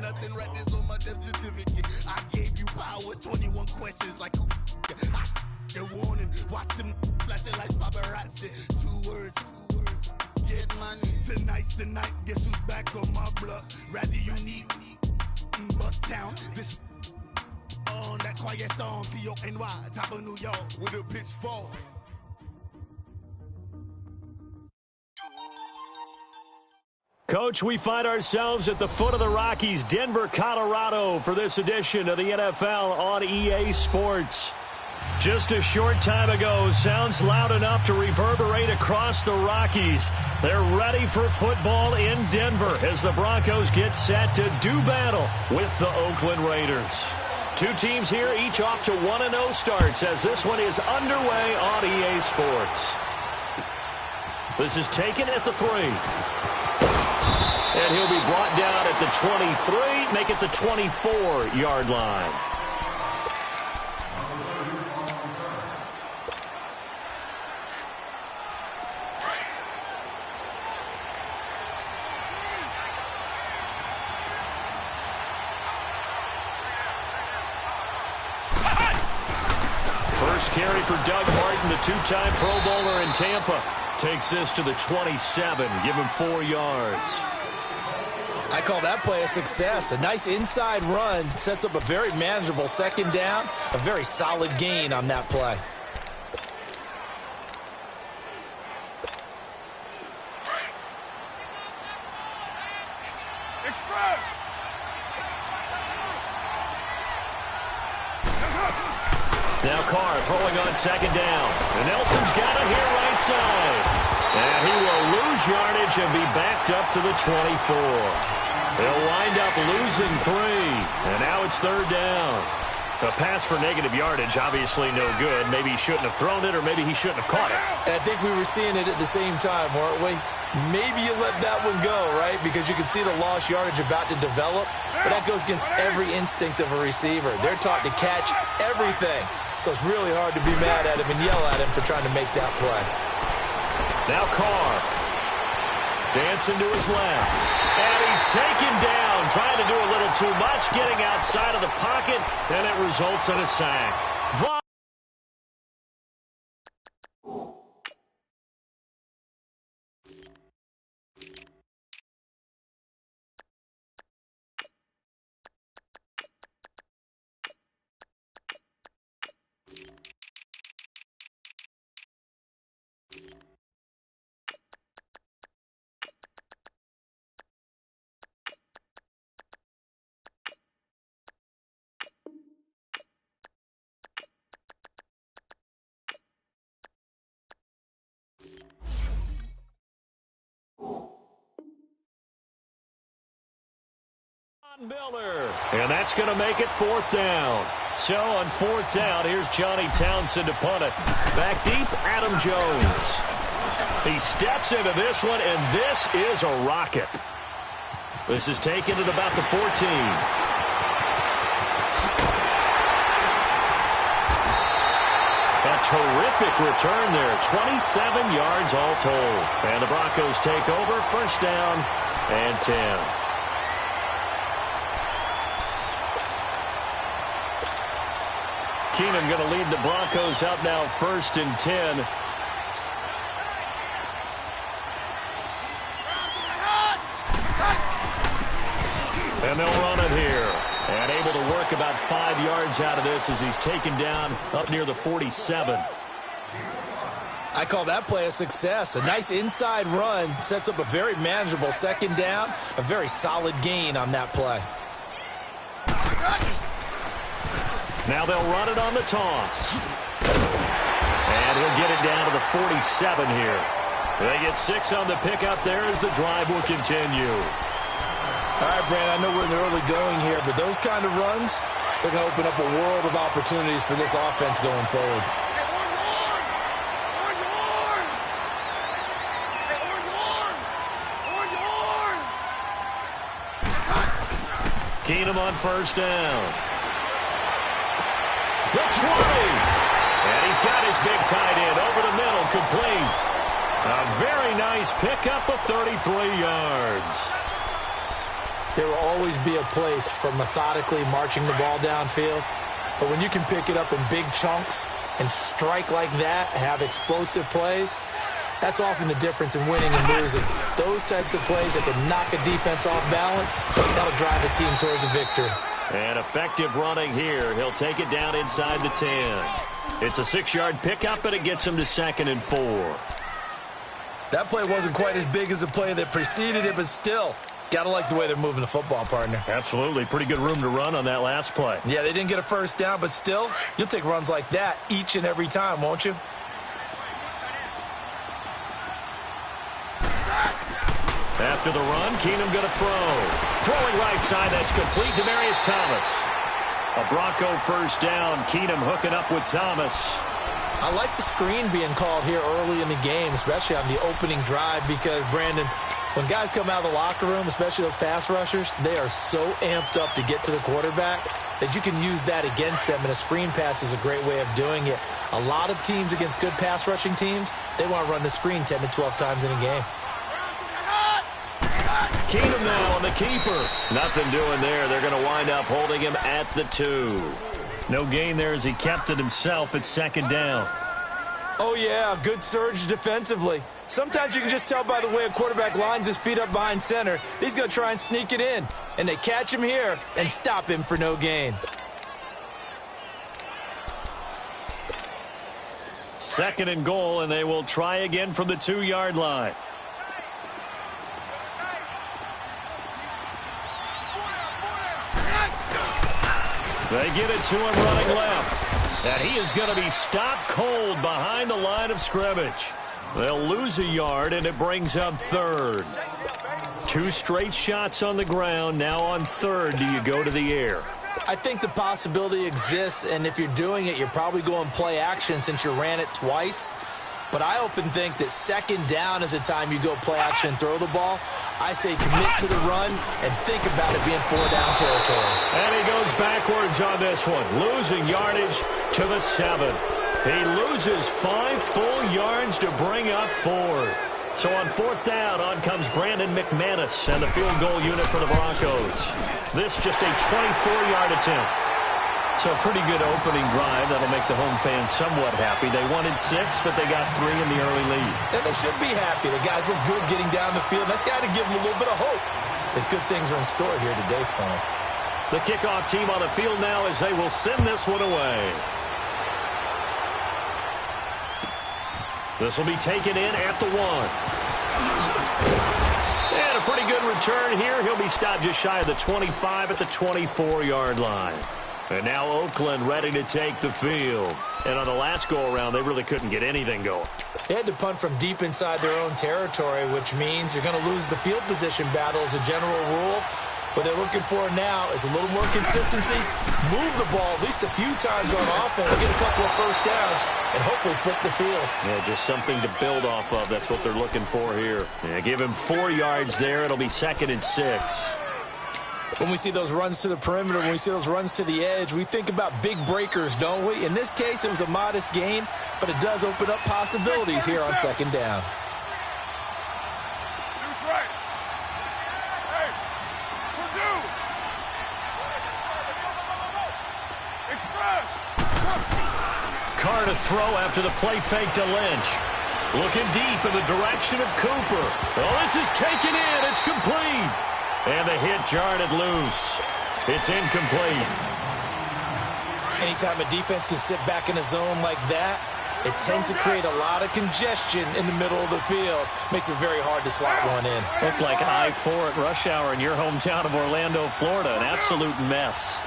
nothing right this on my death certificate. I gave you power, 21 questions like who the warning. Watch them flashing like paparazzi. Two words. Get money. Tonight's the night. Guess who's back on my block? Rather unique. Bucktown. This on that quiet storm. T-O-N-Y. Top of New York with a pitchfork. Coach, we find ourselves at the foot of the Rockies, Denver, Colorado, for this edition of the NFL on EA Sports. Just a short time ago, sounds loud enough to reverberate across the Rockies. They're ready for football in Denver as the Broncos get set to do battle with the Oakland Raiders. Two teams here, each off to 1-0 starts as this one is underway on EA Sports. This is taken at the 3. And he'll be brought down at the 23, make it the 24-yard line. First carry for Doug Martin, the two-time Pro Bowler in Tampa. Takes this to the 27, give him 4 yards. I call that play a success. A nice inside run sets up a very manageable second down. A very solid gain on that play. Now Carr throwing on second down. And Nelson's got it here right side. And he will lose yardage and be backed up to the 24. They'll wind up losing 3. And now it's third down. A pass for negative yardage, obviously no good. Maybe he shouldn't have thrown it, or maybe he shouldn't have caught it. And I think we were seeing it at the same time, weren't we? Maybe you let that one go, right? Because you can see the lost yardage about to develop. But that goes against every instinct of a receiver. They're taught to catch everything. So it's really hard to be mad at him and yell at him for trying to make that play. Now Carr. Dancing to his left. And he's taken down, trying to do a little too much, getting outside of the pocket, and it results in a sack. Miller, and that's going to make it fourth down. So on fourth down, here's Johnny Townsend to punt it. Back deep, Adam Jones. He steps into this one, and this is a rocket. This is taken at about the 14. A terrific return there, 27 yards all told. And the Broncos take over, first down and 10. Keenum going to lead the Broncos out now, first and 10. And they'll run it here. And able to work about 5 yards out of this as he's taken down up near the 47. I call that play a success. A nice inside run sets up a very manageable second down. A very solid gain on that play. Now they'll run it on the toss. And he'll get it down to the 47 here. They get 6 on the pickup there as the drive will continue. All right, Brandon, I know we're in the early going here, but those kind of runs, they're going to open up a world of opportunities for this offense going forward. Keenum on first down. The 20. And he's got his big tight end over the middle, complete. A very nice pickup of 33 yards. there will always be a place for methodically marching the ball downfield. But when you can pick it up in big chunks and strike like that, have explosive plays, that's often the difference in winning and losing. Those types of plays that can knock a defense off balance, that'll drive a team towards a victory. And effective running here. He'll take it down inside the 10. It's a 6-yard pickup, and it gets him to 2nd and 4. That play wasn't quite as big as the play that preceded it, but still, got to like the way they're moving the football, partner. Absolutely. Pretty good room to run on that last play. Yeah, they didn't get a first down, but still, you'll take runs like that each and every time, won't you? After the run, Keenum going to throw. Throwing right side, that's complete to Demaryius Thomas. A Bronco first down. Keenum hooking up with Thomas. I like the screen being called here early in the game, especially on the opening drive, because, Brandon, when guys come out of the locker room, especially those pass rushers, they are so amped up to get to the quarterback that you can use that against them, and a screen pass is a great way of doing it. A lot of teams against good pass rushing teams, they want to run the screen 10 to 12 times in a game. Keenum now on the keeper. Nothing doing there. They're going to wind up holding him at the 2. No gain there as he kept it himself at 2nd down. Oh, yeah, good surge defensively. Sometimes you can just tell by the way a quarterback lines his feet up behind center. He's going to try and sneak it in. And they catch him here and stop him for no gain. 2nd and goal, and they will try again from the 2-yard line. They get it to him running left. And he is going to be stopped cold behind the line of scrimmage. They'll lose a yard, and it brings up 3rd. 2 straight shots on the ground. Now on 3rd, do you go to the air? I think the possibility exists, and if you're doing it, you're probably going play action since you ran it twice. But I often think that 2nd down is the time you go play action and throw the ball. I say commit to the run and think about it being 4-down territory. And he goes backwards on this one, losing yardage to the 7. He loses 5 full yards to bring up 4th. So on 4th down, on comes Brandon McManus and the field goal unit for the Broncos. This just a 24-yard attempt. So a pretty good opening drive. That'll make the home fans somewhat happy. They wanted 6, but they got 3 in the early lead. And they should be happy. The guys look good getting down the field. That's got to give them a little bit of hope that good things are in store here today for them. The kickoff team on the field now as they will send this one away. This will be taken in at the 1. And a pretty good return here. He'll be stopped just shy of the 25 at the 24-yard line. And now Oakland ready to take the field. And on the last go-around, they really couldn't get anything going. They had to punt from deep inside their own territory, which means you're going to lose the field position battle as a general rule. What they're looking for now is a little more consistency, move the ball at least a few times on offense, get a couple of first downs, and hopefully flip the field. Yeah, just something to build off of. That's what they're looking for here. Yeah, give him 4 yards there. It'll be 2nd and 6. When we see those runs to the perimeter, when we see those runs to the edge, we think about big breakers, don't we? In this case, it was a modest gain, but it does open up possibilities here on 2nd down. Carr to throw after the play fake to Lynch. Looking deep in the direction of Cooper. Oh, this is taken in. It's complete. And the hit jarred it loose. It's incomplete. Anytime a defense can sit back in a zone like that, it tends to create a lot of congestion in the middle of the field. Makes it very hard to slot one in. Looked like I-4 at rush hour in your hometown of Orlando, Florida. An absolute mess.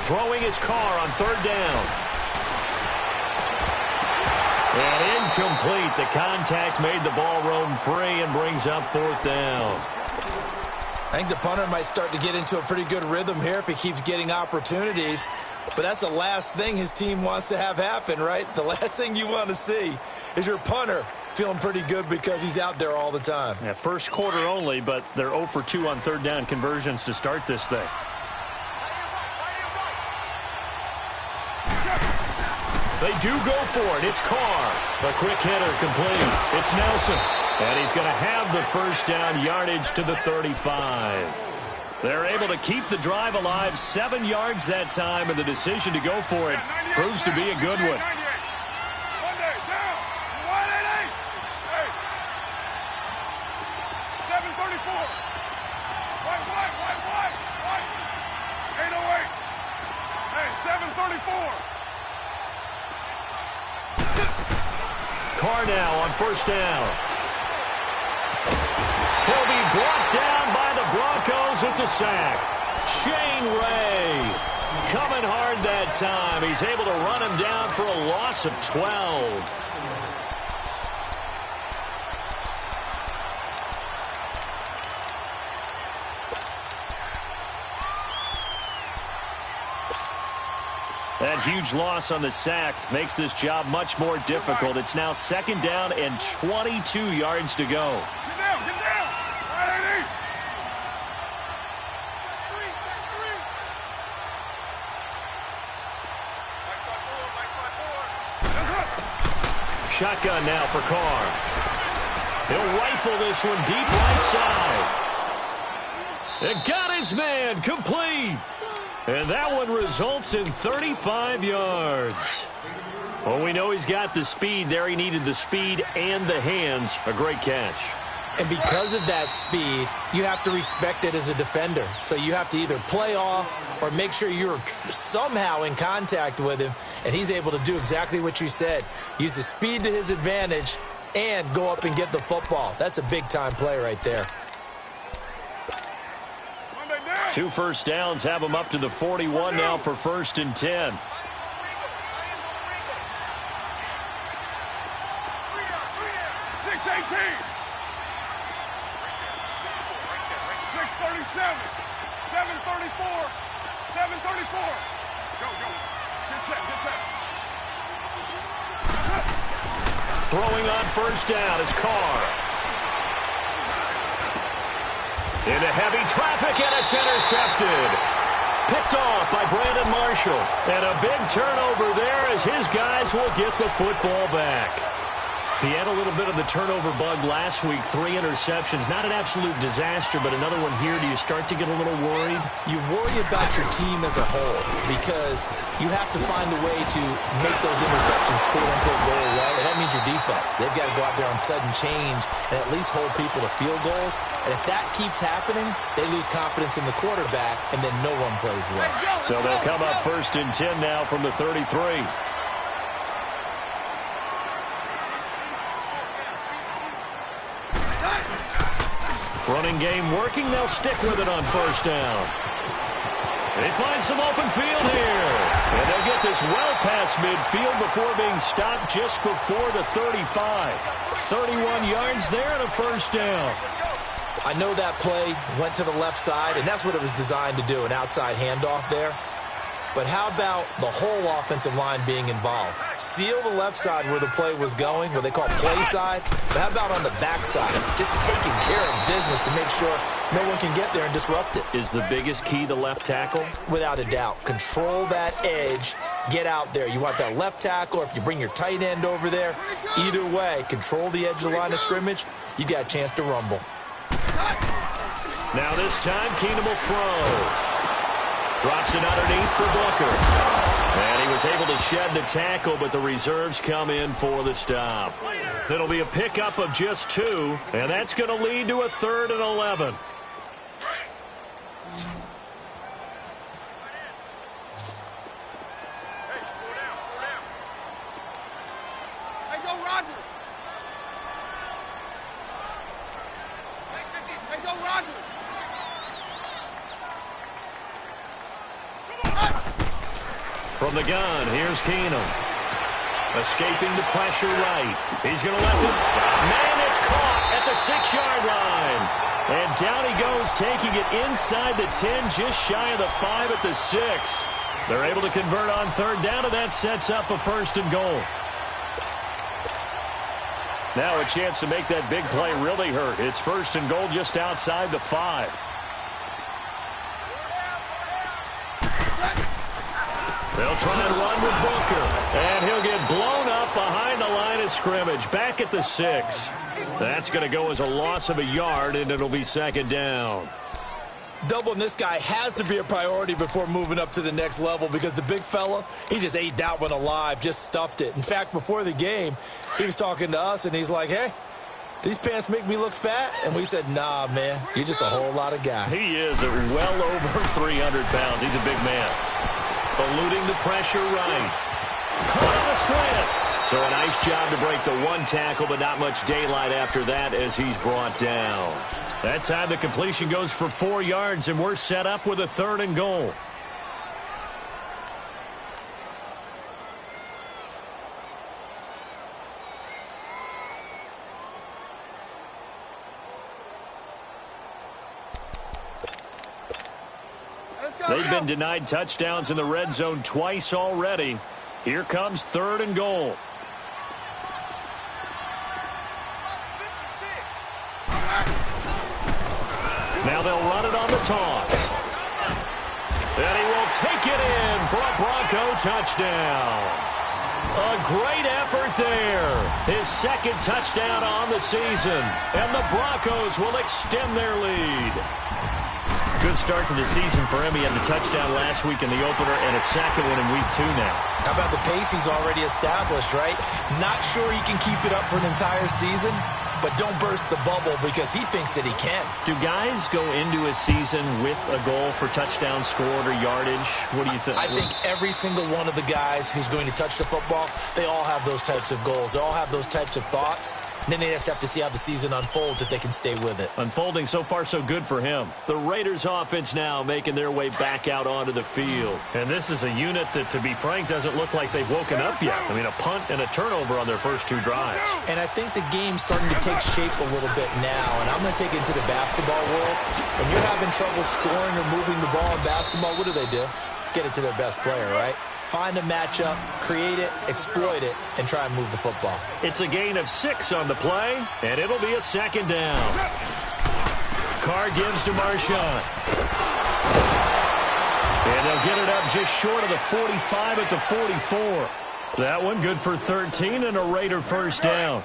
Throwing his Carr on 3rd down. And incomplete. The contact made the ball roam free and brings up 4th down. I think the punter might start to get into a pretty good rhythm here if he keeps getting opportunities. But that's the last thing his team wants to have happen, right? The last thing you want to see is your punter feeling pretty good because he's out there all the time. Yeah, first quarter only, but they're 0 for 2 on third down conversions to start this thing. They do go for it. It's Carr. A quick hitter complete. It's Nelson. And he's going to have the first down, yardage to the 35. They're able to keep the drive alive, 7 yards that time, and the decision to go for it proves to be a good one. Carr now on first down. He'll be brought down by the Broncos. It's a sack. Shane Ray coming hard that time. He's able to run him down for a loss of 12. That huge loss on the sack makes this job much more difficult. It's now second down and 22 yards to go. Shotgun now for Carr. He'll rifle this one deep right side. And got his man complete. And that one results in 35 yards. Well, we know he's got the speed there. He needed the speed and the hands. A great catch. And because of that speed, you have to respect it as a defender. So you have to either play off or make sure you're somehow in contact with him. And he's able to do exactly what you said. Use the speed to his advantage and go up and get the football. That's a big-time play right there. 2 first downs have him up to the 41 now for 1st and 10. Throwing on first down is Carr. Into heavy traffic, and it's intercepted. Picked off by Brandon Marshall. And a big turnover there as his guys will get the football back. He had a little bit of the turnover bug last week, 3 interceptions. Not an absolute disaster, but another one here. Do you start to get a little worried? You worry about your team as a whole because you have to find a way to make those interceptions quote-unquote go away, and that means your defense. They've got to go out there on sudden change and at least hold people to field goals. And if that keeps happening, they lose confidence in the quarterback, and then no one plays well. So they'll come up 1st and 10 now from the 33. Running game working. They'll stick with it on first down. They find some open field here. And they'll get this well past midfield before being stopped just before the 35. 31 yards there and a first down. I know that play went to the left side, and that's what it was designed to do, an outside handoff there. But how about the whole offensive line being involved? Seal the left side where the play was going, what they call play side. But how about on the back side? Just taking care of business to make sure no one can get there and disrupt it. Is the biggest key the left tackle? Without a doubt. Control that edge. Get out there. You want that left tackle, or if you bring your tight end over there, either way, control the edge of the line of scrimmage. You got a chance to rumble. Now this time, Keenum will throw. Drops it underneath for Booker. And he was able to shed the tackle, but the reserves come in for the stop. It'll be a pickup of just 2, and that's going to lead to a 3rd and 11. Hey, go Roger. Hey, go Roger. From the gun, here's Keenum. Escaping the pressure right. He's going to let it. Man, it's caught at the 6-yard line. And down he goes, taking it inside the 10, just shy of the 5 at the 6. They're able to convert on third down, and that sets up a 1st and goal. Now a chance to make that big play really hurt. It's 1st and goal just outside the 5. They'll try and run with Booker. And he'll get blown up behind the line of scrimmage. Back at the 6. That's going to go as a loss of a yard, and it'll be 2nd down. Doubling this guy has to be a priority before moving up to the next level because the big fella, he just ate that one alive, just stuffed it. In fact, before the game, he was talking to us, and he's like, hey, these pants make me look fat? And we said, nah, man, you're just a whole lot of guy. He is well over 300 pounds. He's a big man. Eluding the pressure right. Caught on a slant. So a nice job to break the 1 tackle, but not much daylight after that as he's brought down. That time the completion goes for 4 yards, and we're set up with a 3rd and goal. They've been denied touchdowns in the red zone twice already. Here comes 3rd and goal. Now they'll run it on the toss. And he will take it in for a Bronco touchdown. A great effort there. His 2nd touchdown on the season. And the Broncos will extend their lead. Good start to the season for him. He had the touchdown last week in the opener and a 2nd one in week 2 now. How about the pace he's already established, right? Not sure he can keep it up for an entire season, but don't burst the bubble because he thinks that he can. Do guys go into a season with a goal for touchdown scored or yardage? What do you think? I think every single one of the guys who's going to touch the football, they all have those types of goals. They all have those types of thoughts. And then they just have to see how the season unfolds if they can stay with it. Unfolding so far so good for him. The Raiders offense now making their way back out onto the field. And this is a unit that, to be frank, doesn't look like they've woken up yet. I mean, a punt and a turnover on their first 2 drives. And I think the game's starting to take shape a little bit now. And I'm going to take it into the basketball world. When you're having trouble scoring or moving the ball in basketball, what do? Get it to their best player, right? Find a matchup, create it, exploit it, and try and move the football. It's a gain of 6 on the play, and it'll be a 2nd down. Carr gives to Marshawn. And they'll get it up just short of the 45 at the 44. That one good for 13 and a Raider 1st down.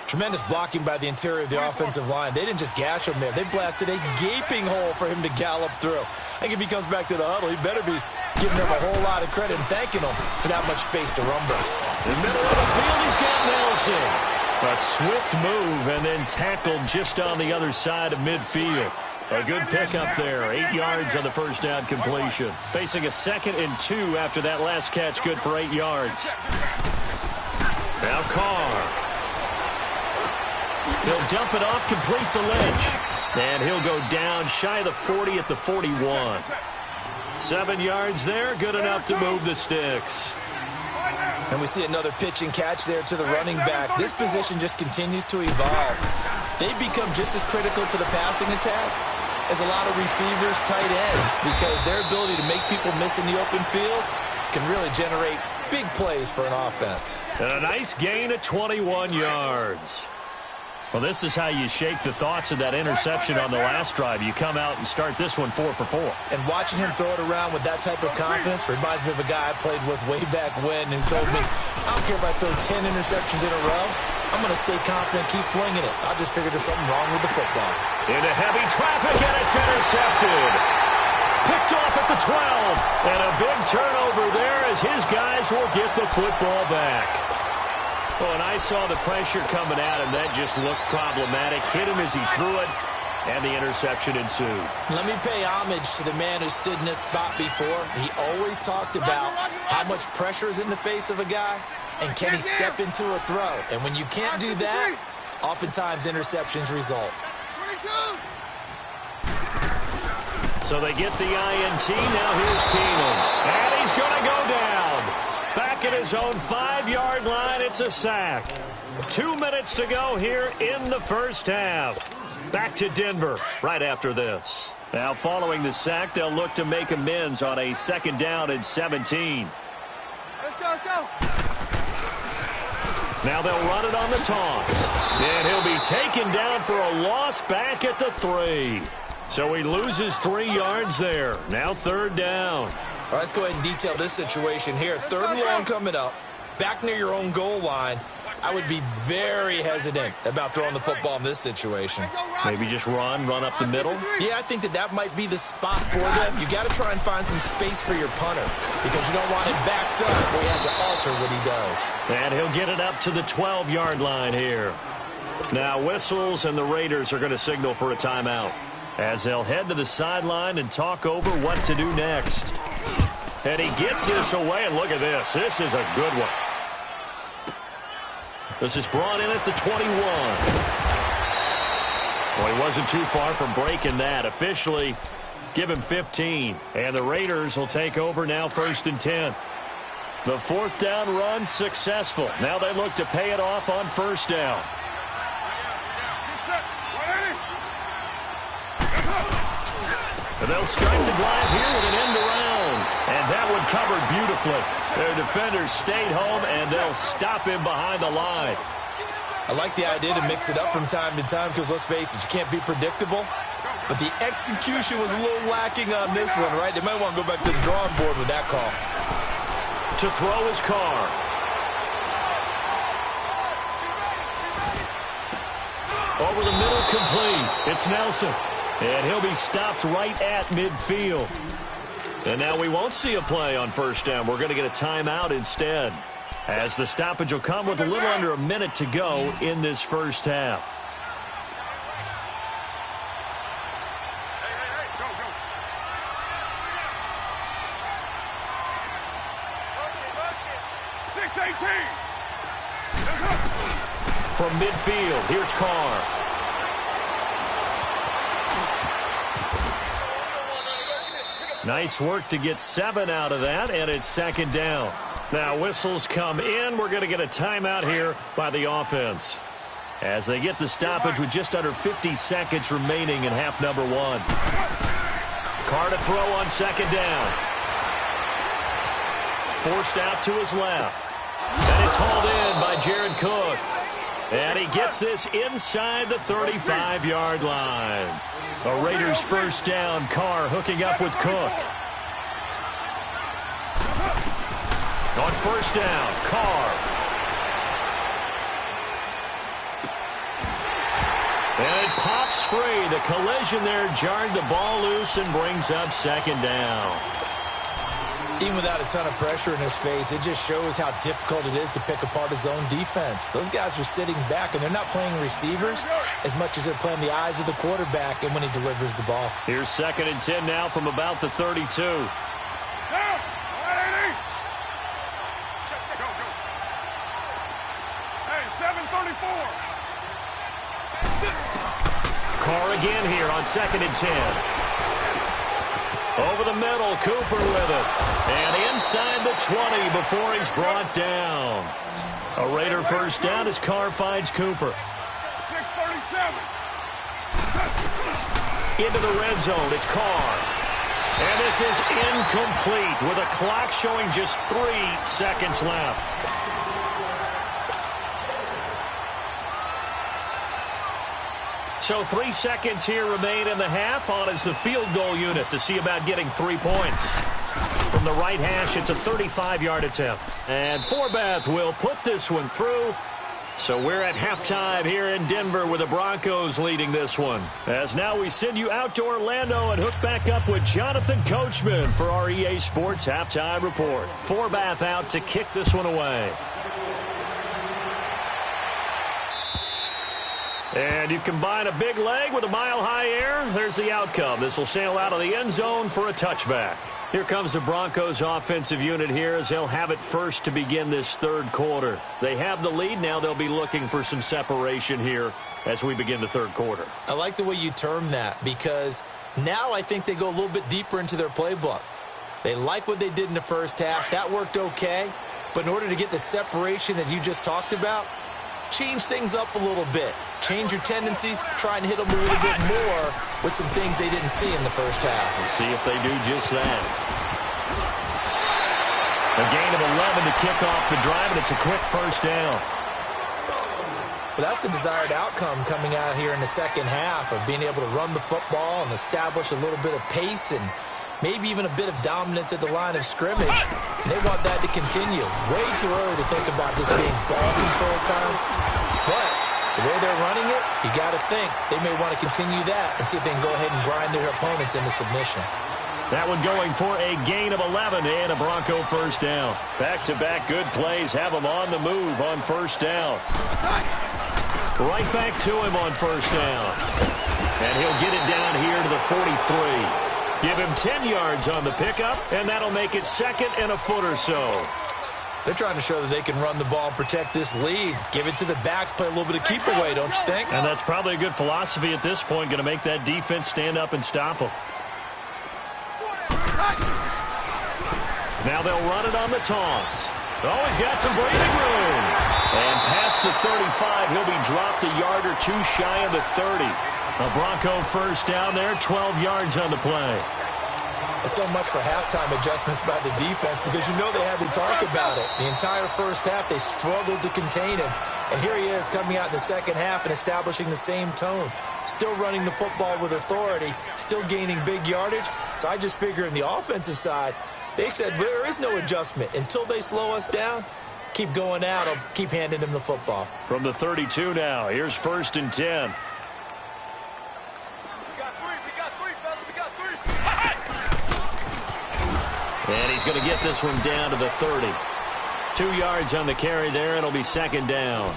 Tremendous blocking by the interior of the offensive line. They didn't just gash him there. They blasted a gaping hole for him to gallop through. I think if he comes back to the huddle, he better be giving them a whole lot of credit and thanking them for that much space to rumble. In the middle of the field, he's got Nelson. A swift move and then tackled just on the other side of midfield. A good pickup there. 8 yards on the 1st down completion. Facing a 2nd and 2 after that last catch, good for 8 yards. Now Carr. He'll dump it off, complete to Lynch. And he'll go down shy of the 40 at the 41. 7 yards there, good enough to move the sticks. And we see another pitch and catch there to the running back. This position just continues to evolve. They become just as critical to the passing attack as a lot of receivers, tight ends, because their ability to make people miss in the open field can really generate big plays for an offense. And a nice gain of 21 yards. Well, this is how you shake the thoughts of that interception on the last drive. You come out and start this one 4 for 4. And watching him throw it around with that type of confidence reminds me of a guy I played with way back when who told me, I don't care if I throw 10 interceptions in a row. I'm going to stay confident, keep flinging it. I just figured there's something wrong with the football. Into heavy traffic, and it's intercepted. Picked off at the 12. And a big turnover there as his guys will get the football back. Oh, and I saw the pressure coming at him. That just looked problematic. Hit him as he threw it, and the interception ensued. Let me pay homage to the man who stood in this spot before. He always talked about how much pressure is in the face of a guy, and can he step into a throw. And when you can't do that, oftentimes interceptions result. So they get the INT. Now here's Keenum. And he's going to go down. Back at his own 5-yard line, it's a sack. 2 minutes to go here in the first half. Back to Denver right after this. Now following the sack, they'll look to make amends on a 2nd down and 17. Let's go, let's go. Now they'll run it on the toss. And he'll be taken down for a loss back at the 3. So he loses 3 yards there. Now 3rd down. All right, let's go ahead and detail this situation here. 3rd and long coming up. Back near your own goal line. I would be very hesitant about throwing the football in this situation. Maybe just run up the middle. Yeah, I think that might be the spot for them. You got to try and find some space for your punter because you don't want him backed up where he has to alter what he does. And he'll get it up to the 12-yard line here. Now whistles and the Raiders are going to signal for a timeout as they'll head to the sideline and talk over what to do next. And he gets this away, and look at this. This is a good one. This is brought in at the 21. Well, he wasn't too far from breaking that. Officially, give him 15. And the Raiders will take over now 1st and 10. The 4th down run successful. Now they look to pay it off on 1st down. And they'll strike the drive here with an end around. And that one covered beautifully. Their defenders stayed home, and they'll stop him behind the line. I like the idea to mix it up from time to time because, let's face it, you can't be predictable. But the execution was a little lacking on this one, right? They might want to go back to the drawing board with that call. To throw his car. Over the middle, complete. It's Nelson. And he'll be stopped right at midfield. And now we won't see a play on 1st down. We're going to get a timeout instead, as the stoppage will come with a little under a minute to go in this first half. From midfield, here's Carr. Nice work to get 7 out of that, and it's 2nd down. Now whistles come in. We're going to get a timeout here by the offense as they get the stoppage with just under 50 seconds remaining in half number 1. Carr to throw on 2nd down. Forced out to his left. And it's hauled in by Jared Cook. And he gets this inside the 35-yard line. A Raiders 1st down. Carr hooking up with Cook. On 1st down, Carr. And it pops free. The collision there jarred the ball loose and brings up 2nd down. Even without a ton of pressure in his face, it just shows how difficult it is to pick apart his own defense. Those guys are sitting back, and they're not playing receivers as much as they're playing the eyes of the quarterback and when he delivers the ball. Here's 2nd and 10 now from about the 32. Carr again here on 2nd and 10. Over the middle, Cooper with it. And inside the 20 before he's brought down. A Raider 1st down as Carr finds Cooper. 6:37. Into the red zone, it's Carr. And this is incomplete with a clock showing just 3 seconds left. So 3 seconds here remain in the half. On is the field goal unit to see about getting 3 points. From the right hash, it's a 35-yard attempt. And Forbath will put this one through. So we're at halftime here in Denver with the Broncos leading this one. As now we send you out to Orlando and hook back up with Jonathan Coachman for our EA Sports Halftime Report. Forbath out to kick this one away. And you combine a big leg with a mile-high air, there's the outcome. This will sail out of the end zone for a touchback. Here comes the Broncos offensive unit here as they'll have it first to begin this 3rd quarter. They have the lead. Now they'll be looking for some separation here as we begin the 3rd quarter. I like the way you term that because now I think they go a little bit deeper into their playbook. They like what they did in the first half. That worked okay. But in order to get the separation that you just talked about, change things up a little bit. Change your tendencies, try and hit them a little bit more with some things they didn't see in the first half. We'll see if they do just that. A gain of 11 to kick off the drive, and it's a quick first down. But that's the desired outcome coming out here in the second half of being able to run the football and establish a little bit of pace and maybe even a bit of dominance at the line of scrimmage. And they want that to continue. Way too early to think about this being ball control time. But the way they're running it, you got to think they may want to continue that and see if they can go ahead and grind their opponents into submission. That one going for a gain of 11 and a Bronco first down. Back-to-back good plays have them on the move on first down. Right back to him on first down. And he'll get it down here to the 43. Give him 10 yards on the pickup, and that'll make it second and a foot or so. They're trying to show that they can run the ball and protect this lead. Give it to the backs, play a little bit of keep away, don't you think? And that's probably a good philosophy at this point, going to make that defense stand up and stop them. Now they'll run it on the toss. Oh, he's got some breathing room. And past the 35, he'll be dropped a yard or two shy of the 30. A Bronco first down there, 12 yards on the play. So much for halftime adjustments by the defense because you know they had to talk about it. The entire first half, they struggled to contain him. And here he is coming out in the second half and establishing the same tone. Still running the football with authority, still gaining big yardage. So I just figure in the offensive side, they said there is no adjustment. Until they slow us down, keep going out. I'll keep handing them the football. From the 32 now, here's 1st and 10. And he's going to get this one down to the 30. 2 yards on the carry there, and it'll be second down.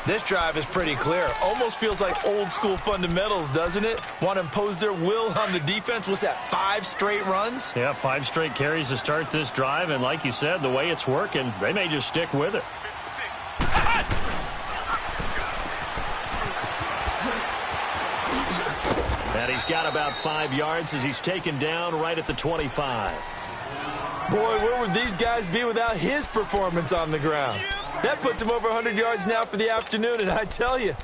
This drive is pretty clear. Almost feels like old school fundamentals, doesn't it? Want to impose their will on the defense. What's that, 5 straight runs? Yeah, 5 straight carries to start this drive, and like you said, the way it's working, they may just stick with it. And he's got about 5 yards as he's taken down right at the 25. Boy, where would these guys be without his performance on the ground? That puts him over 100 yards now for the afternoon, and I tell you,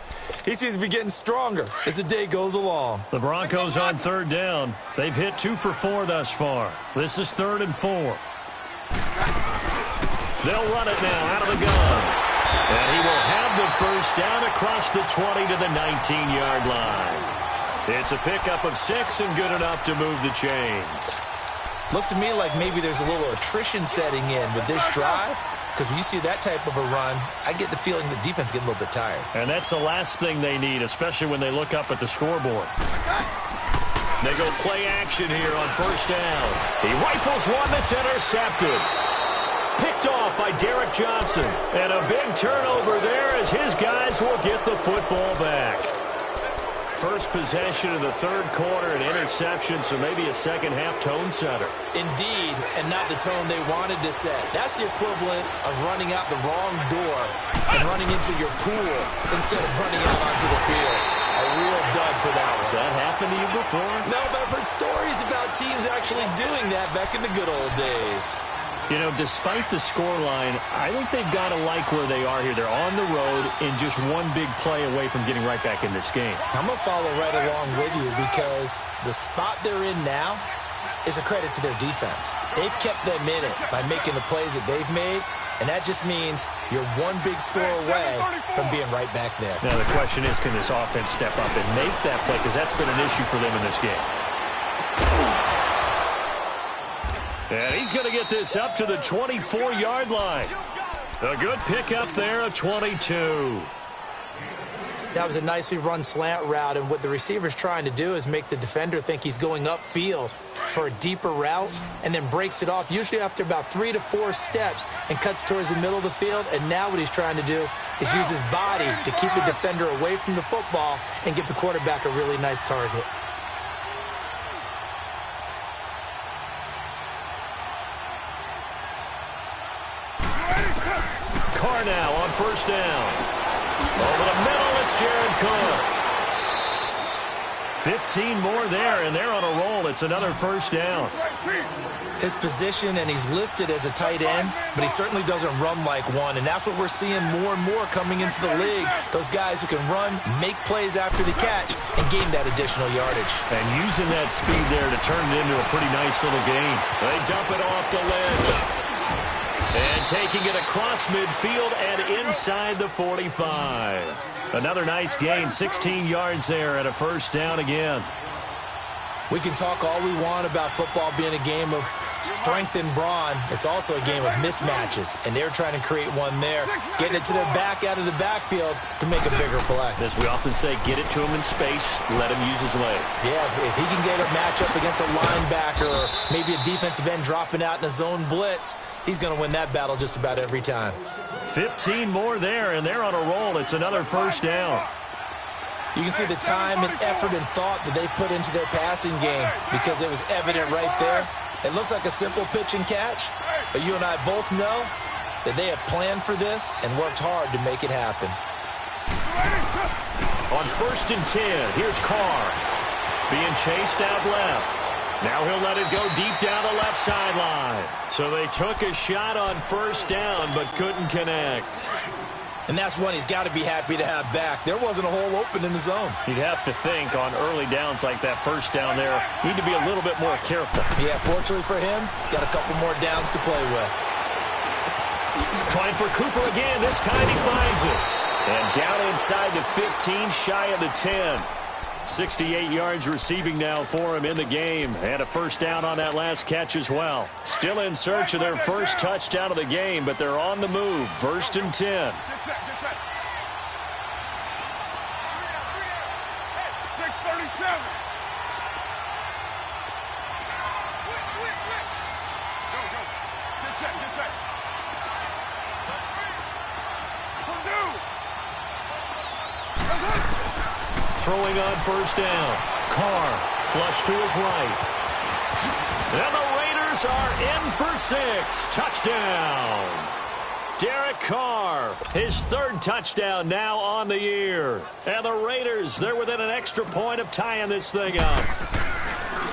he seems to be getting stronger as the day goes along. The Broncos on third down. They've hit 2 for 4 thus far. This is 3rd and 4. They'll run it now out of the gun. And he will have the first down across the 20 to the 19-yard line. It's a pickup of 6 and good enough to move the chains. Looks to me like maybe there's a little attrition setting in with this drive. Because when you see that type of a run, I get the feeling the defense getting a little bit tired. And that's the last thing they need, especially when they look up at the scoreboard. They go play action here on first down. He rifles one that's intercepted. Picked off by Derek Johnson. And a big turnover there as his guys will get the football back. First possession of the third quarter, an interception, so maybe a second-half tone setter. Indeed, and not the tone they wanted to set. That's the equivalent of running out the wrong door and running into your pool instead of running out onto the field. A real dud for that one. Has that happened to you before? No, but I've heard stories about teams actually doing that back in the good old days. You know, despite the scoreline, I think they've got to like where they are here. They're on the road and just one big play away from getting right back in this game. I'm going to follow right along with you because the spot they're in now is a credit to their defense. They've kept them in it by making the plays that they've made, and that just means you're one big score away from being right back there. Now, the question is, can this offense step up and make that play? Because that's been an issue for them in this game. And he's going to get this up to the 24-yard line. A good pickup there of 22. That was a nicely run slant route, and what the receiver's trying to do is make the defender think he's going upfield for a deeper route and then breaks it off, usually after about 3 to 4 steps, and cuts towards the middle of the field. And now what he's trying to do is use his body to keep the defender away from the football and give the quarterback a really nice target. Now on first down. Over the middle, it's Jared Cook. 15 more there, and they're on a roll. It's another first down. His position, and he's listed as a tight end, but he certainly doesn't run like one, and that's what we're seeing more and more coming into the league. Those guys who can run, make plays after the catch, and gain that additional yardage. And using that speed there to turn it into a pretty nice little gain. They dump it off to Lynch. And taking it across midfield and inside the 45. Another nice gain, 16 yards there and a first down again. We can talk all we want about football being a game of strength and brawn. It's also a game of mismatches, and they're trying to create one there, getting it to their back out of the backfield to make a bigger play. As we often say, get it to him in space, let him use his leg. Yeah, if he can get a matchup against a linebacker or maybe a defensive end dropping out in a zone blitz, he's going to win that battle just about every time. 15 more there, and they're on a roll. It's another first down. You can see the time and effort and thought that they put into their passing game because it was evident right there. It looks like a simple pitch and catch, but you and I both know that they have planned for this and worked hard to make it happen. On 1st and 10, here's Carr. Being chased out left. Now he'll let it go deep down the left sideline. So they took a shot on first down but couldn't connect. And that's one he's got to be happy to have back. There wasn't a hole open in the zone. You'd have to think on early downs like that first down there, need to be a little bit more careful. Yeah, fortunately for him, got a couple more downs to play with. Trying for Cooper again. This time he finds it. And down inside the 15, shy of the 10. 68 yards receiving now for him in the game. And a first down on that last catch as well. Still in search of their first touchdown of the game, but they're on the move. 1st and 10. 6:37. Go. Get set. Throwing on first down. Carr flush to his right. And the Raiders are in for 6. Touchdown. Derek Carr, his 3rd touchdown now on the year. And the Raiders, they're within an extra point of tying this thing up.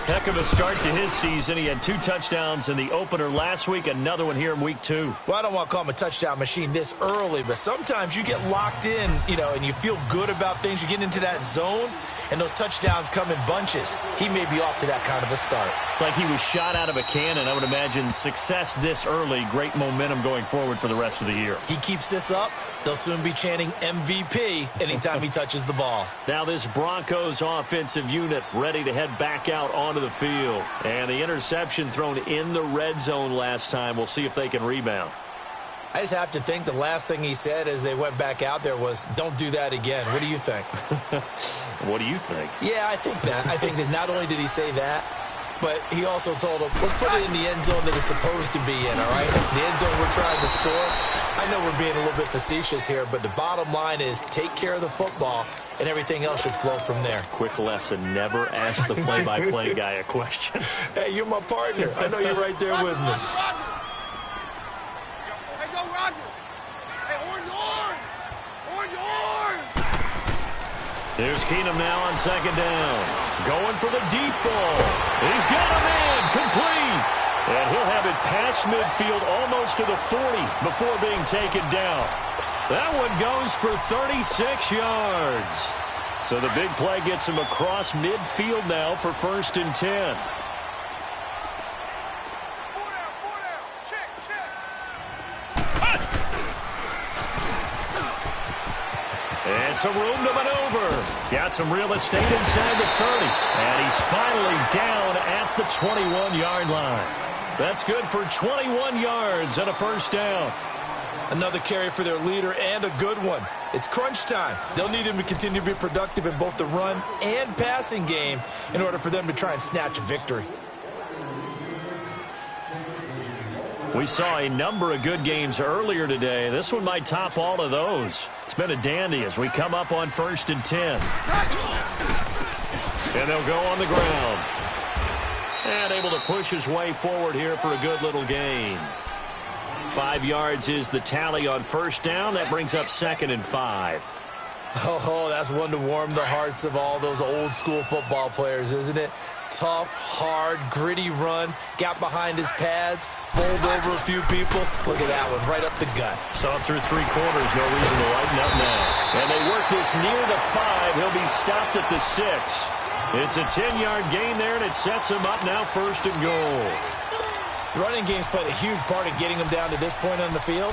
Heck of a start to his season. He had 2 touchdowns in the opener last week, another one here in week 2. Well, I don't want to call him a touchdown machine this early, but sometimes you get locked in, and you feel good about things. You get into that zone, and those touchdowns come in bunches. He may be off to that kind of a start. It's like he was shot out of a cannon. I would imagine success this early, great momentum going forward for the rest of the year. He keeps this up, they'll soon be chanting MVP anytime he touches the ball. Now this Broncos offensive unit ready to head back out onto the field. And the interception thrown in the red zone last time. We'll see if they can rebound. I just have to think the last thing he said as they went back out there was, don't do that again. What do you think? What do you think? Yeah, I think that. I think that not only did he say that, but he also told him, let's put it in the end zone that it's supposed to be in, all right? The end zone we're trying to score. I know we're being a little bit facetious here, but the bottom line is take care of the football, and everything else should flow from there. Quick lesson, never ask the play-by-play guy a question. Hey, you're my partner. I know you're right there with me. There's Keenum now on 2nd down. Going for the deep ball. He's got him in. Complete. And he'll have it past midfield almost to the 40 before being taken down. That one goes for 36 yards. So the big play gets him across midfield now for 1st and 10. And some room to maneuver. Got some real estate inside the 30. And he's finally down at the 21-yard line. That's good for 21 yards and a first down. Another carry for their leader and a good one. It's crunch time. They'll need him to continue to be productive in both the run and passing game in order for them to try and snatch a victory. We saw a number of good games earlier today. This one might top all of those. It's been a dandy as we come up on 1st and 10. And they'll go on the ground. And able to push his way forward here for a good little gain. 5 yards is the tally on first down. That brings up 2nd and 5. Oh, that's one to warm the hearts of all those old school football players, isn't it? Tough, hard, gritty run, got behind his pads, bowled over a few people. Look at that one, right up the gut. Saw him through 3 quarters, no reason to lighten up now. And they work this near the 5. He'll be stopped at the 6. It's a 10-yard gain there, and it sets him up now 1st and goal. The running game's played a huge part in getting him down to this point on the field.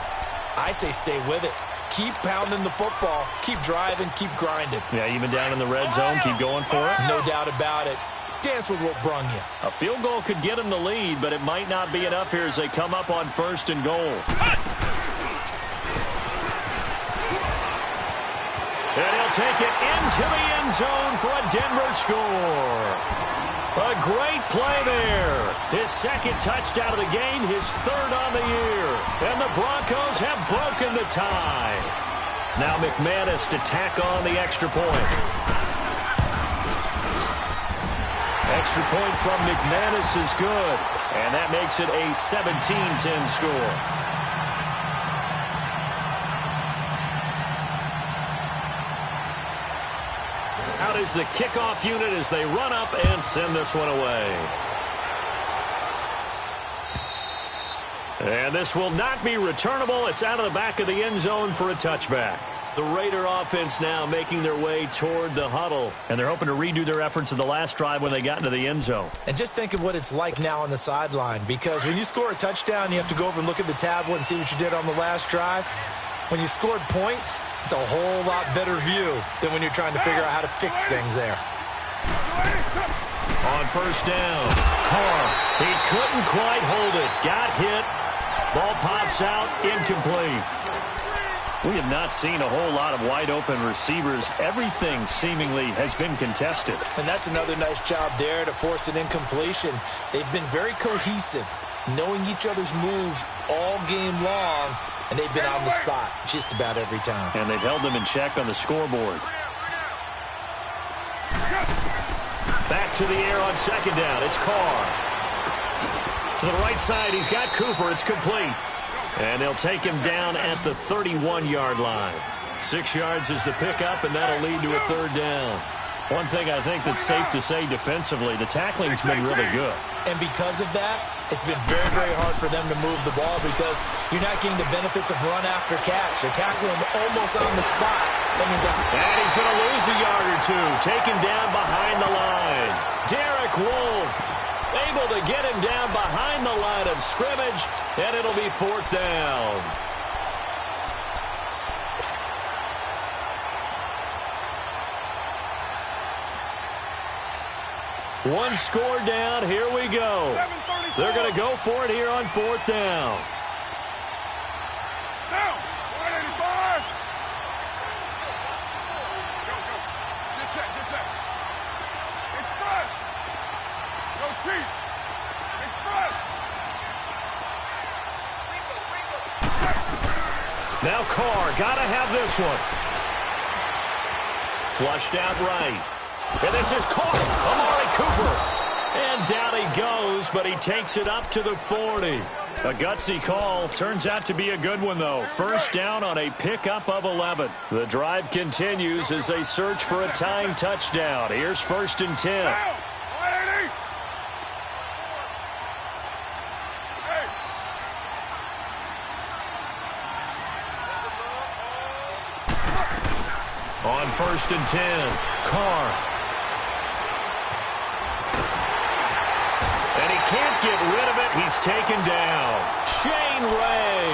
I say stay with it. Keep pounding the football. Keep driving. Keep grinding. Yeah, even down in the red zone, keep going for it. No doubt about it. Dance with what brung you. A field goal could get him the lead, but it might not be enough here as they come up on 1st and goal. And he'll take it into the end zone for a Denver score. A great play there. His 2nd touchdown of the game, his 3rd on the year. And the Broncos have broken the tie. Now McManus to tack on the extra point. Extra point from McManus is good. And that makes it a 17-10 score. Out is the kickoff unit as they run up and send this one away. And this will not be returnable. It's out of the back of the end zone for a touchback. The Raider offense now making their way toward the huddle. And they're hoping to redo their efforts of the last drive when they got into the end zone. And just think of what it's like now on the sideline. Because when you score a touchdown, you have to go over and look at the tablet and see what you did on the last drive. When you scored points, it's a whole lot better view than when you're trying to figure out how to fix things there. On 1st down, Carr. He couldn't quite hold it. Got hit. Ball pops out, incomplete. We have not seen a whole lot of wide-open receivers. Everything seemingly has been contested. And that's another nice job there to force an incompletion. They've been very cohesive, knowing each other's moves all game long, and they've been on the spot just about every time. And they've held them in check on the scoreboard. Back to the air on 2nd down. It's Carr. To the right side, he's got Cooper. It's complete. And they'll take him down at the 31-yard line. 6 yards is the pickup, and that'll lead to a 3rd down. One thing I think that's safe to say defensively, the tackling's been really good. And because of that, it's been very, very hard for them to move the ball because you're not getting the benefits of run after catch. They're tackling him almost on the spot. That means and he's going to lose a yard or 2. Taken down behind the line. Derek Wolfe able to get him down behind the line of scrimmage, and it'll be 4th down. One score down. Here we go. They're going to go for it here on 4th down. Down. 185. Go. Get set. Express. Go cheat. Express. Now Carr. Got to have this one. Flushed out right. And this is caught. Amari Cooper. And down he goes, but he takes it up to the 40. A gutsy call. Turns out to be a good one, though. 1st down on a pickup of 11. The drive continues as they search for a tying touchdown. Here's 1st and 10. Down. 180. Hey. On 1st and 10, Carr. And he can't get rid of it. He's taken down. Shane Ray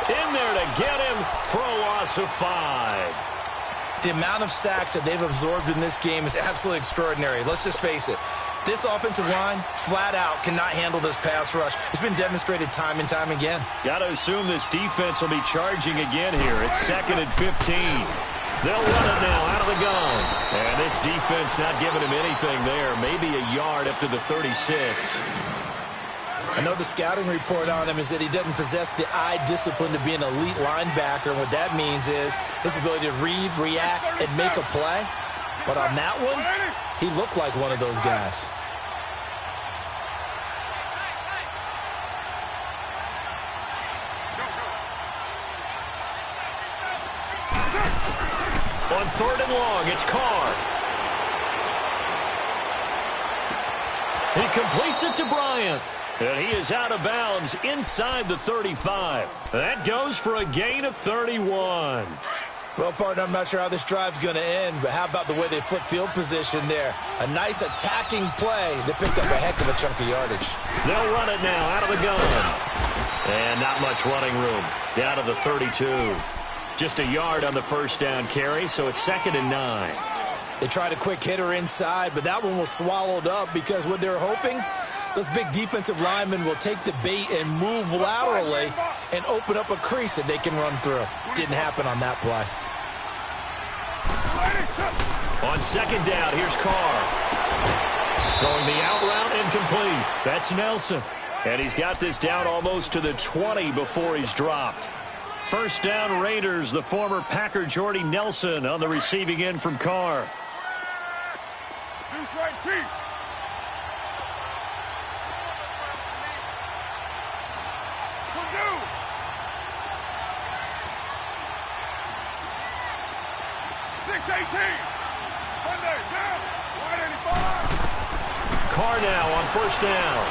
in there to get him for a loss of 5. The amount of sacks that they've absorbed in this game is absolutely extraordinary. Let's just face it. This offensive line, flat out, cannot handle this pass rush. It's been demonstrated time and time again. Got to assume this defense will be charging again here. It's 2nd and 15. They'll run it now out of the gun. And this defense not giving him anything there. Maybe a yard up to the 36. I know the scouting report on him is that he doesn't possess the eye discipline to be an elite linebacker. And what that means is his ability to read, react, and make a play. But on that one, he looked like one of those guys. On On 3rd and long, it's Carr. He completes it to Bryant. And he is out of bounds inside the 35. That goes for a gain of 31. Well, partner, I'm not sure how this drive's going to end, but how about the way they flip field position there? A nice attacking play that picked up a heck of a chunk of yardage. They'll run it now out of the gun. And not much running room. Down to the 32. Just a yard on the first down carry, so it's 2nd and 9. They tried a quick hitter inside, but that one was swallowed up because what they're hoping, those big defensive linemen will take the bait and move laterally and open up a crease that they can run through. Didn't happen on that play. On 2nd down, here's Carr. Throwing the out route incomplete. That's Nelson. And he's got this down almost to the 20 before he's dropped. First down, Raiders. The former Packer Jordy Nelson on the receiving end from Carr. Deuce right, Chief. Purdue. 6-18. Monday, down. 185. Carr now on 1st down.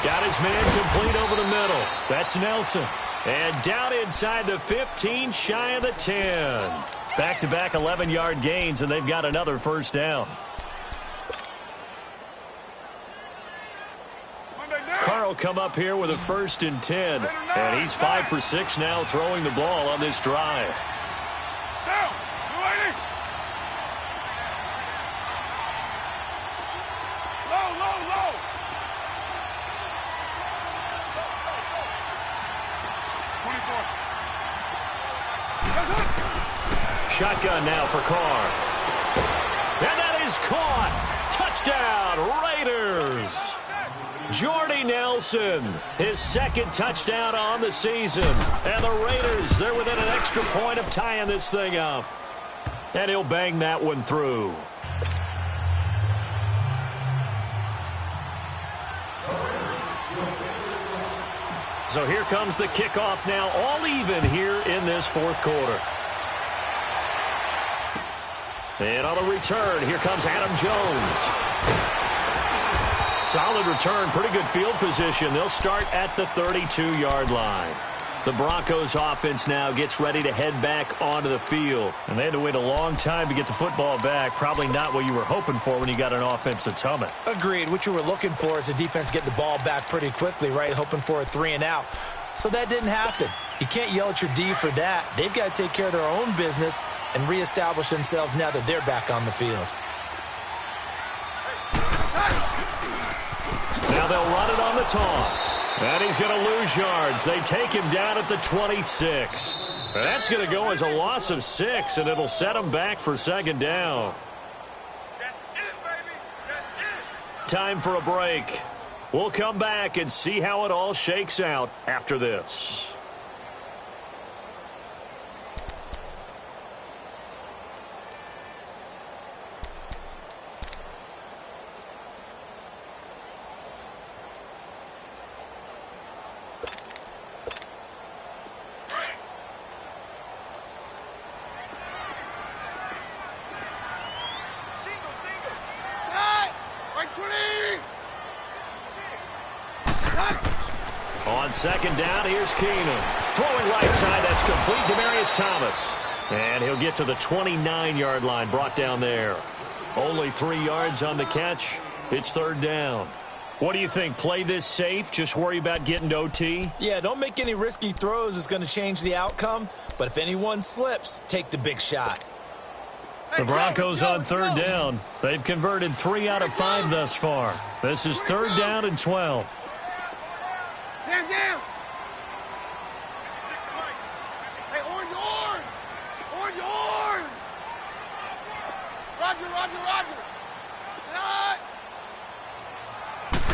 Got his man complete over the middle. That's Nelson. And down inside the 15, shy of the 10. Back-to-back 11-yard gains, and they've got another first down. Carr will come up here with a 1st and 10. And he's 5 for 6 now throwing the ball on this drive. Down. 280. Low, low, low. Shotgun now for Carr. And that is caught. Touchdown, Raiders. Jordy Nelson, his 2nd touchdown on the season. And the Raiders, they're within an extra point of tying this thing up. And he'll bang that one through. So here comes the kickoff now, all even here in this 4th quarter. And on the return, here comes Adam Jones. Solid return, pretty good field position. They'll start at the 32-yard line. The Broncos offense now gets ready to head back onto the field. And they had to wait a long time to get the football back. Probably not what you were hoping for when you got an offense that's humming. Agreed. What you were looking for is the defense getting the ball back pretty quickly, right? Hoping for a 3 and out. So that didn't happen. You can't yell at your D for that. They've got to take care of their own business and reestablish themselves now that they're back on the field. Now they'll run it on the toss. And he's going to lose yards. They take him down at the 26. That's going to go as a loss of 6, and it'll set him back for 2nd down. That's it, baby. That's it. Time for a break. We'll come back and see how it all shakes out after this. On 2nd down, here's Keenum. Throwing right side, that's complete. Demaryius Thomas. And he'll get to the 29-yard line, brought down there. Only 3 yards on the catch. It's 3rd down. What do you think? Play this safe? Just worry about getting to OT? Yeah, don't make any risky throws. It's going to change the outcome. But if anyone slips, take the big shot. The Broncos on 3rd down. They've converted 3 out of 5 thus far. This is 3rd down and 12. Down, down. Hey, orange, orange. Orange, orange. Roger, roger, roger. Cut.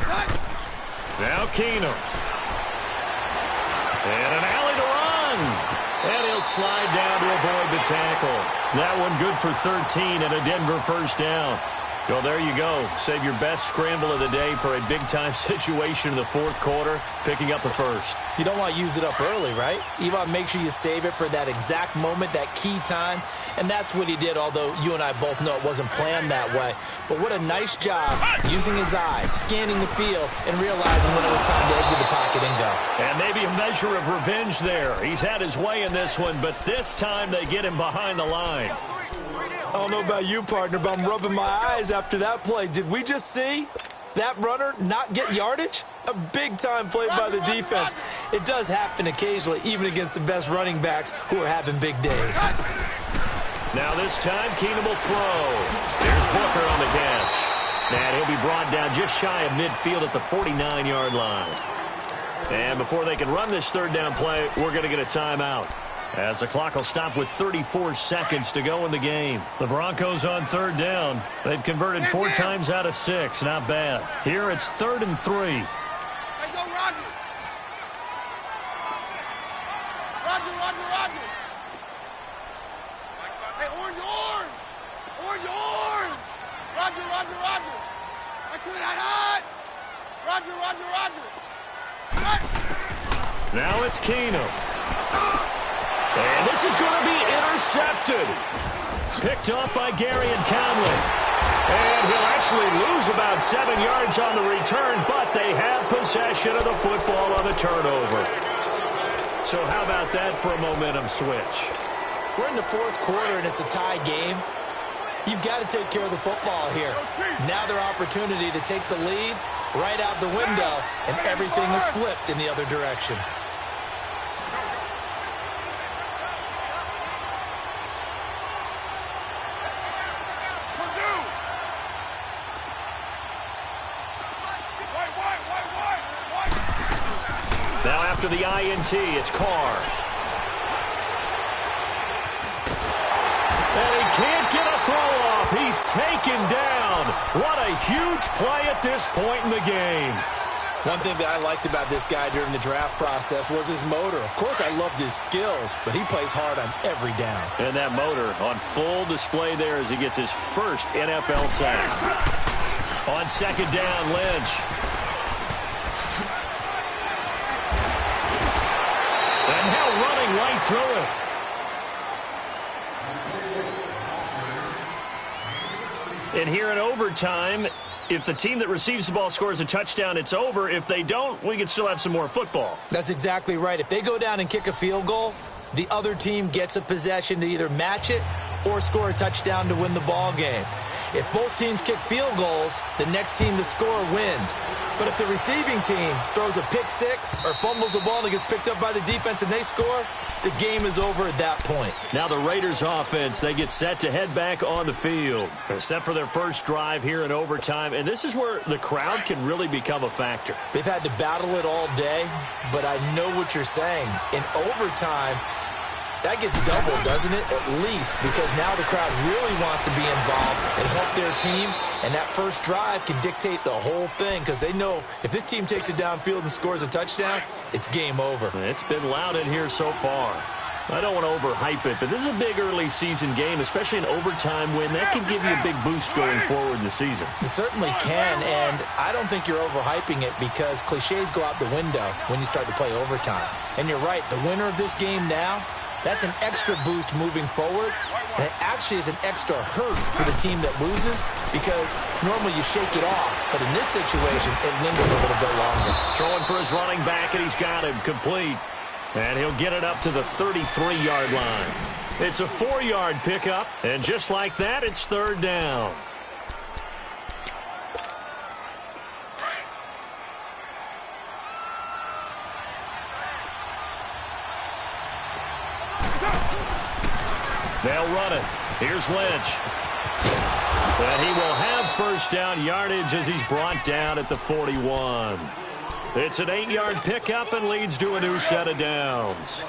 Cut. Now Keenum. And an alley to run. And he'll slide down to avoid the tackle. That one good for 13 and a Denver first down. Well, there you go. Save your best scramble of the day for a big-time situation in the fourth quarter, picking up the first. You don't want to use it up early, right? You want to make sure you save it for that exact moment, that key time, and that's what he did, although you and I both know it wasn't planned that way. But what a nice job using his eyes, scanning the field, and realizing when it was time to exit the pocket and go. And maybe a measure of revenge there. He's had his way in this one, but this time they get him behind the line. I don't know about you, partner, but I'm rubbing my eyes after that play. Did we just see that runner not get yardage? A big-time play by the defense. It does happen occasionally, even against the best running backs who are having big days. Now this time, Keenum will throw. There's Booker on the catch. And he'll be brought down just shy of midfield at the 49-yard line. And before they can run this third down play, we're going to get a timeout, as the clock will stop with 34 seconds to go in the game. The Broncos on third down. They've converted 4 times out of 6. Not bad. Here it's 3rd and 3. Hey, go Roger. Roger. Hey, orange. Roger. I couldn't hide. Roger. Right. Now it's Keenum. And this is going to be intercepted. Picked off by Gary and Conley. And he'll actually lose about 7 yards on the return, but they have possession of the football on the turnover. So how about that for a momentum switch? We're in the fourth quarter, and it's a tie game. You've got to take care of the football here. Now their opportunity to take the lead right out the window, and everything is flipped in the other direction. Now after the INT, it's Carr. And he can't get a throw off. He's taken down. What a huge play at this point in the game. One thing that I liked about this guy during the draft process was his motor. Of course, I loved his skills, but he plays hard on every down. And that motor on full display there as he gets his first NFL sack. On second down, Lynch. And now running right through it. And here in overtime, if the team that receives the ball scores a touchdown, it's over. If they don't, we can still have some more football. That's exactly right. If they go down and kick a field goal, the other team gets a possession to either match it or score a touchdown to win the ball game. If both teams kick field goals, the next team to score wins. But if the receiving team throws a pick six or fumbles the ball and it gets picked up by the defense and they score, the game is over at that point. Now the Raiders offense, they get set to head back on the field. They're set for their first drive here in overtime, and this is where the crowd can really become a factor. They've had to battle it all day, but I know what you're saying. In overtime, that gets doubled, doesn't it? At least, because now the crowd really wants to be involved and help their team, and that first drive can dictate the whole thing because they know if this team takes it downfield and scores a touchdown, it's game over. It's been loud in here so far. I don't want to overhype it, but this is a big early season game, especially an overtime win. That can give you a big boost going forward in the season. It certainly can, and I don't think you're overhyping it because cliches go out the window when you start to play overtime. And you're right, the winner of this game now, that's an extra boost moving forward, and it actually is an extra hurt for the team that loses because normally you shake it off, but in this situation, it lingers a little bit longer. Throwing for his running back, and he's got him complete. And he'll get it up to the 33-yard line. It's a 4-yard pickup, and just like that, it's third down. They'll run it. Here's Lynch. And he will have first down yardage as he's brought down at the 41. It's an 8-yard pickup and leads to a new set of downs.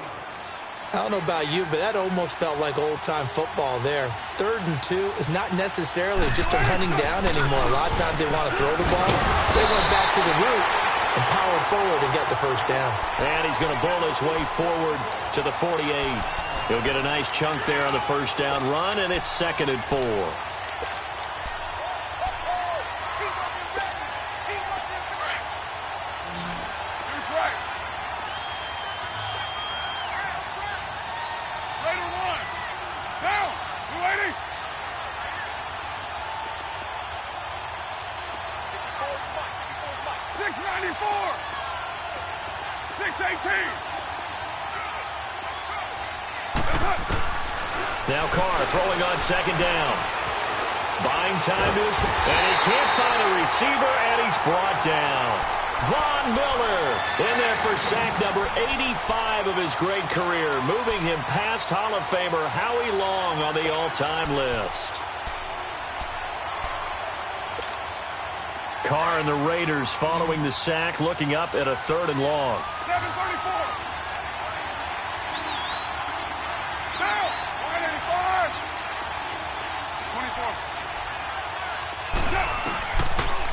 I don't know about you, but that almost felt like old-time football there. 3rd and 2 is not necessarily just a hunting down anymore. A lot of times they want to throw the ball. They went back to the roots and powered forward and got the first down. And he's going to bull his way forward to the 48. He'll get a nice chunk there on the first down run, and it's 2nd and 4. Now Carr throwing on second down. Buying time to his, and he can't find a receiver, and he's brought down. Von Miller in there for sack number 85 of his great career, moving him past Hall of Famer Howie Long on the all-time list. Carr and the Raiders following the sack, looking up at a 3rd and long. 7:34. Now, 185.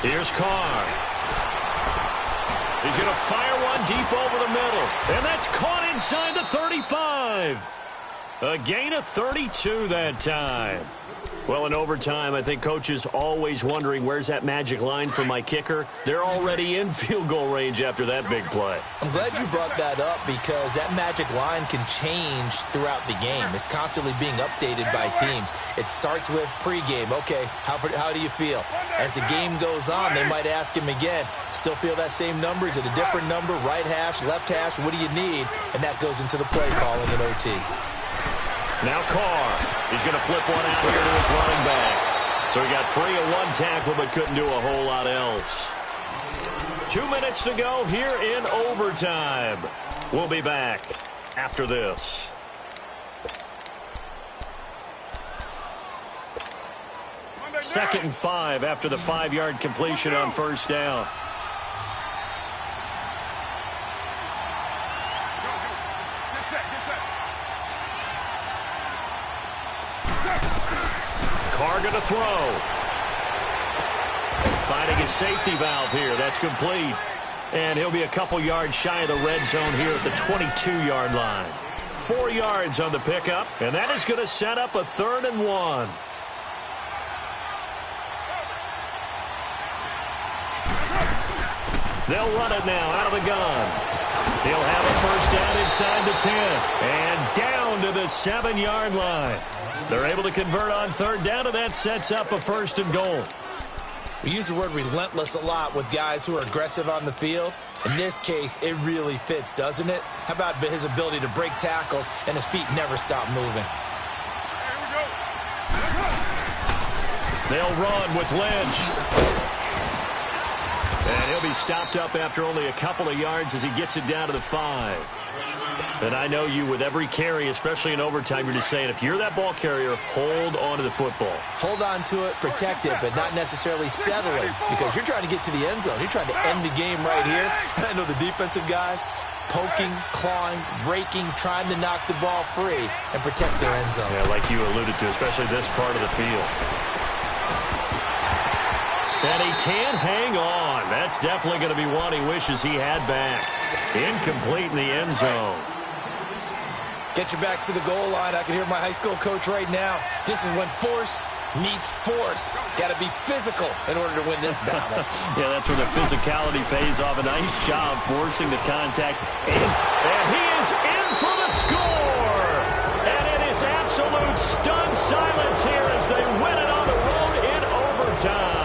24. Here's Carr. He's going to fire one deep over the middle. And that's caught inside the 35. A gain of 32 that time. Well, in overtime, I think Coach is always wondering, where's that magic line for my kicker? They're already in field goal range after that big play. I'm glad you brought that up because that magic line can change throughout the game. It's constantly being updated by teams. It starts with pregame. Okay, how do you feel? As the game goes on, they might ask him again, still feel that same number? Is it a different number? Right hash, left hash, what do you need? And that goes into the play calling in OT. Now Carr, he's going to flip one out here to his running back. So he got free of one tackle but couldn't do a whole lot else. 2 minutes to go here in overtime. We'll be back after this. Second and 5 after the 5-yard completion on first down. Carr going to throw. Finding his safety valve here. That's complete. And he'll be a couple yards shy of the red zone here at the 22-yard line. 4 yards on the pickup, and that is going to set up a 3rd and 1. They'll run it now out of the gun. He'll have a first down inside the 10 and down to the 7-yard line. They're able to convert on 3rd down, and that sets up a 1st and goal. We use the word relentless a lot with guys who are aggressive on the field. In this case, it really fits, doesn't it? How about his ability to break tackles and his feet never stop moving? They'll run with Lynch. And he'll be stopped up after only a couple of yards as he gets it down to the 5. And I know you, with every carry, especially in overtime, you're just saying, if you're that ball carrier, hold on to the football. Hold on to it, protect it, but not necessarily settle it, because you're trying to get to the end zone. You're trying to end the game right here. I know the defensive guys, poking, clawing, raking, trying to knock the ball free and protect their end zone. Yeah, like you alluded to, especially this part of the field. And he can't hang on. That's definitely going to be one he wishes he had back. Incomplete in the end zone. Get your backs to the goal line. I can hear my high school coach right now. This is when force meets force. Got to be physical in order to win this battle. Yeah, that's where the physicality pays off. A nice job forcing the contact. And he is in for the score. And it is absolute stunned silence here as they win it on the road in overtime.